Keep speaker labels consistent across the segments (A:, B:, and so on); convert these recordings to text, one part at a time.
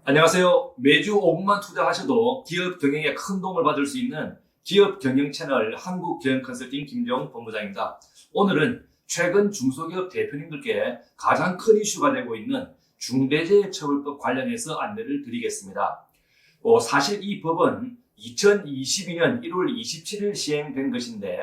A: 안녕하세요. 매주 5분만 투자하셔도 기업 경영에 큰 도움을 받을 수 있는 기업 경영 채널 한국경영컨설팅 김재용 본부장입니다. 오늘은 최근 중소기업 대표님들께 가장 큰 이슈가 되고 있는 중대재해처벌법 관련해서 안내를 드리겠습니다. 사실 이 법은 2022년 1월 27일 시행된 것인데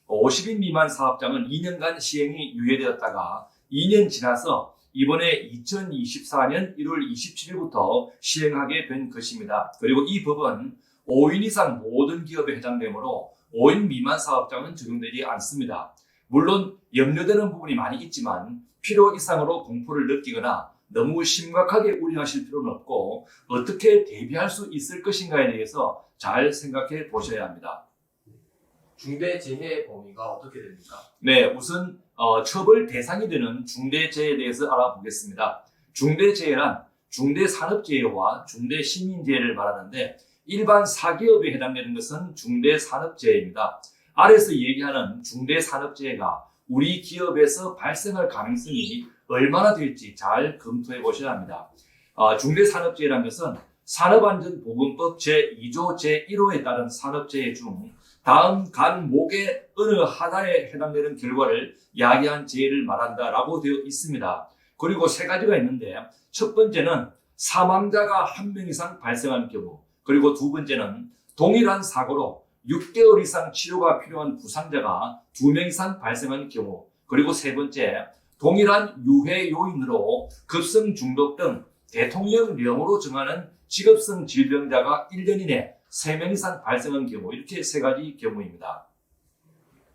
A: 50인 미만 사업장은 2년간 시행이 유예되었다가 2년 지나서 이번에 2024년 1월 27일부터 시행하게 된 것입니다. 그리고 이 법은 5인 이상 모든 기업에 해당되므로 5인 미만 사업장은 적용되지 않습니다. 물론 염려되는 부분이 많이 있지만 필요 이상으로 공포를 느끼거나 너무 심각하게 우려하실 필요는 없고 어떻게 대비할 수 있을 것인가에 대해서 잘 생각해 보셔야 합니다.
B: 중대재해 범위가 어떻게 됩니까?
A: 네, 우선 처벌 대상이 되는 중대재해에 대해서 알아보겠습니다. 중대재해란 중대산업재해와 중대시민재해를 말하는데 일반 사기업에 해당되는 것은 중대산업재해입니다. 아래서 얘기하는 중대산업재해가 우리 기업에서 발생할 가능성이 얼마나 될지 잘 검토해 보셔야 합니다. 중대산업재해라는 것은 산업안전보건법 제2조 제1호에 따른 산업재해 중 다음 간목의 어느 하나에 해당되는 결과를 야기한 재해를 말한다라고 되어 있습니다. 그리고 세 가지가 있는데 첫 번째는 사망자가 1명 이상 발생한 경우, 그리고 두 번째는 동일한 사고로 6개월 이상 치료가 필요한 부상자가 2명 이상 발생한 경우, 그리고 세 번째 동일한 유해 요인으로 급성 중독 등 대통령령으로 정하는 직업성 질병자가 1년 이내 3명 이상 발생한 경우, 이렇게 세 가지 경우입니다.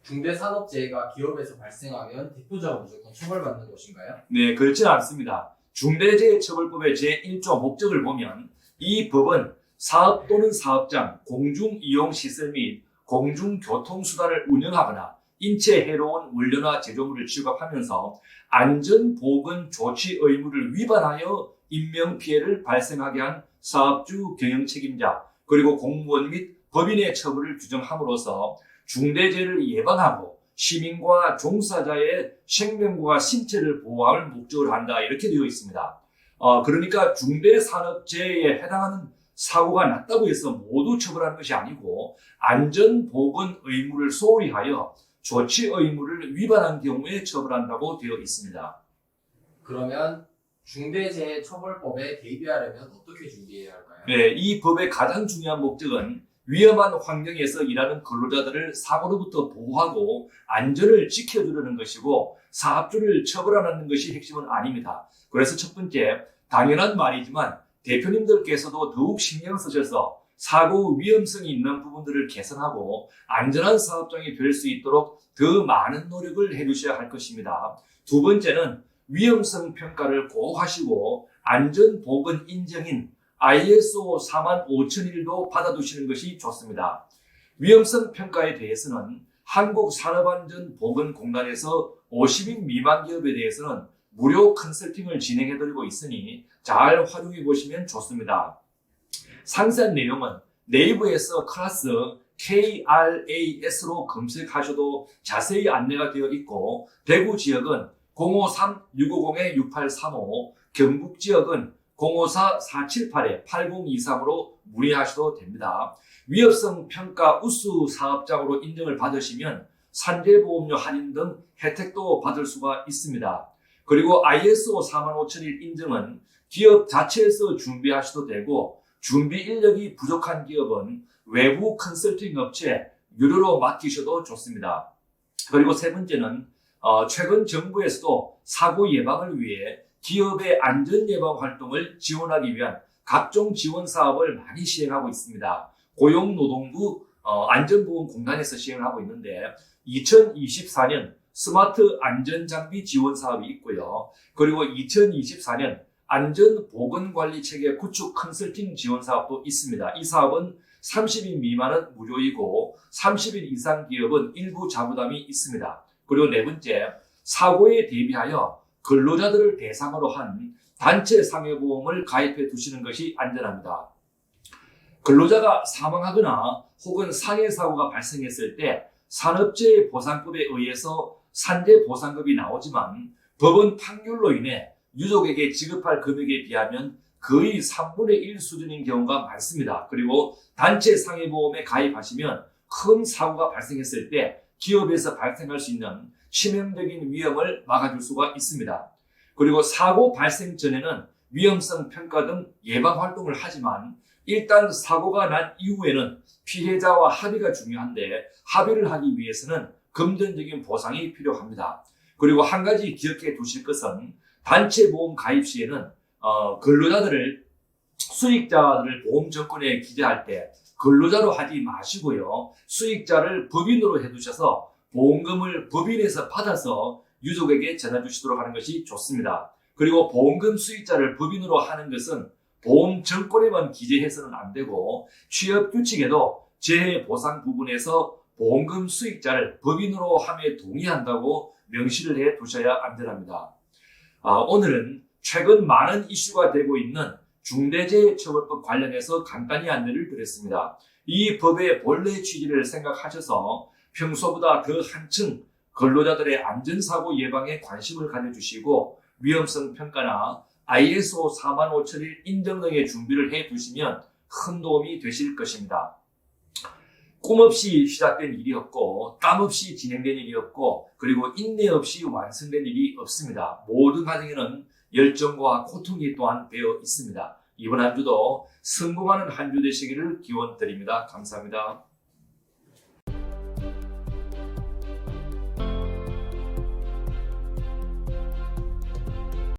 B: 중대산업재해가 기업에서 발생하면 대표자가 무조건 처벌받는 것인가요?
A: 네, 그렇지는 않습니다. 중대재해처벌법의 제1조 목적을 보면 이 법은 사업 또는 사업장, 공중이용시설 및 공중교통수단을 운영하거나 인체에 해로운 원료나 제조물을 취급하면서 안전보건 조치 의무를 위반하여 인명피해를 발생하게 한 사업주 경영책임자, 그리고 공무원 및 법인의 처벌을 규정함으로써 중대재해를 예방하고 시민과 종사자의 생명과 신체를 보호할 목적을 한다, 이렇게 되어 있습니다. 그러니까 중대산업재해에 해당하는 사고가 났다고 해서 모두 처벌하는 것이 아니고 안전보건 의무를 소홀히 하여 조치 의무를 위반한 경우에 처벌한다고 되어 있습니다.
B: 그러면 중대재해처벌법에 대비하려면 어떻게 준비해야 할까요?
A: 네, 이 법의 가장 중요한 목적은 위험한 환경에서 일하는 근로자들을 사고로부터 보호하고 안전을 지켜주려는 것이고 사업주를 처벌하는 것이 핵심은 아닙니다. 그래서 첫 번째, 당연한 말이지만 대표님들께서도 더욱 신경 쓰셔서 사고 위험성이 있는 부분들을 개선하고 안전한 사업장이 될 수 있도록 더 많은 노력을 해주셔야 할 것입니다. 두 번째는 위험성 평가를 꼭 하시고 안전보건 인정인 ISO 45001도 받아두시는 것이 좋습니다. 위험성 평가에 대해서는 한국산업안전보건공단에서 50인 미만 기업에 대해서는 무료 컨설팅을 진행해드리고 있으니 잘 활용해 보시면 좋습니다. 상세한 내용은 네이버에서 클래스 KRAS로 검색하셔도 자세히 안내가 되어 있고, 대구 지역은 053-650-6835, 경북 지역은 054-478-8023으로 문의하셔도 됩니다. 위협성 평가 우수 사업장으로 인정을 받으시면 산재보험료 할인 등 혜택도 받을 수가 있습니다. 그리고 ISO 45001 인증은 기업 자체에서 준비하셔도 되고, 준비 인력이 부족한 기업은 외부 컨설팅 업체 유료로 맡기셔도 좋습니다. 그리고 세 번째는 최근 정부에서도 사고 예방을 위해 기업의 안전 예방 활동을 지원하기 위한 각종 지원 사업을 많이 시행하고 있습니다. 고용노동부 안전보건공단에서 시행하고 있는데 2024년 스마트 안전장비 지원 사업이 있고요. 그리고 2024년 안전보건관리체계 구축 컨설팅 지원 사업도 있습니다. 이 사업은 30인 미만은 무료이고 30인 이상 기업은 일부 자부담이 있습니다. 그리고 네 번째, 사고에 대비하여 근로자들을 대상으로 한 단체 상해보험을 가입해 두시는 것이 안전합니다. 근로자가 사망하거나 혹은 상해사고가 발생했을 때 산업재해보상법에 의해서 산재보상금이 나오지만 법은 판결로 인해 유족에게 지급할 금액에 비하면 거의 3분의 1 수준인 경우가 많습니다. 그리고 단체 상해보험에 가입하시면 큰 사고가 발생했을 때 기업에서 발생할 수 있는 치명적인 위험을 막아줄 수가 있습니다. 그리고 사고 발생 전에는 위험성 평가 등 예방 활동을 하지만 일단 사고가 난 이후에는 피해자와 합의가 중요한데 합의를 하기 위해서는 금전적인 보상이 필요합니다. 그리고 한 가지 기억해 두실 것은 단체 보험 가입 시에는 근로자들을 수익자들을 보험 정권에 기재할 때 근로자로 하지 마시고요. 수익자를 법인으로 해두셔서 보험금을 법인에서 받아서 유족에게 전해주시도록 하는 것이 좋습니다. 그리고 보험금 수익자를 법인으로 하는 것은 보험 정권에만 기재해서는 안 되고 취업 규칙에도 재해 보상 부분에서 보험금 수익자를 법인으로 함에 동의한다고 명시를 해 두셔야 안전합니다. 오늘은 최근 많은 이슈가 되고 있는 중대재해처벌법 관련해서 간단히 안내를 드렸습니다. 이 법의 본래 취지를 생각하셔서 평소보다 더 한층 근로자들의 안전사고 예방에 관심을 가져주시고 위험성 평가나 ISO 45001 인정 등의 준비를 해 두시면 큰 도움이 되실 것입니다. 꿈 없이 시작된 일이었고 땀 없이 진행된 일이었고 그리고 인내 없이 완성된 일이 없습니다. 모든 과정에는 열정과 고통이 또한 배어 있습니다. 이번 한 주도 성공하는 한 주 되시기를 기원드립니다. 감사합니다.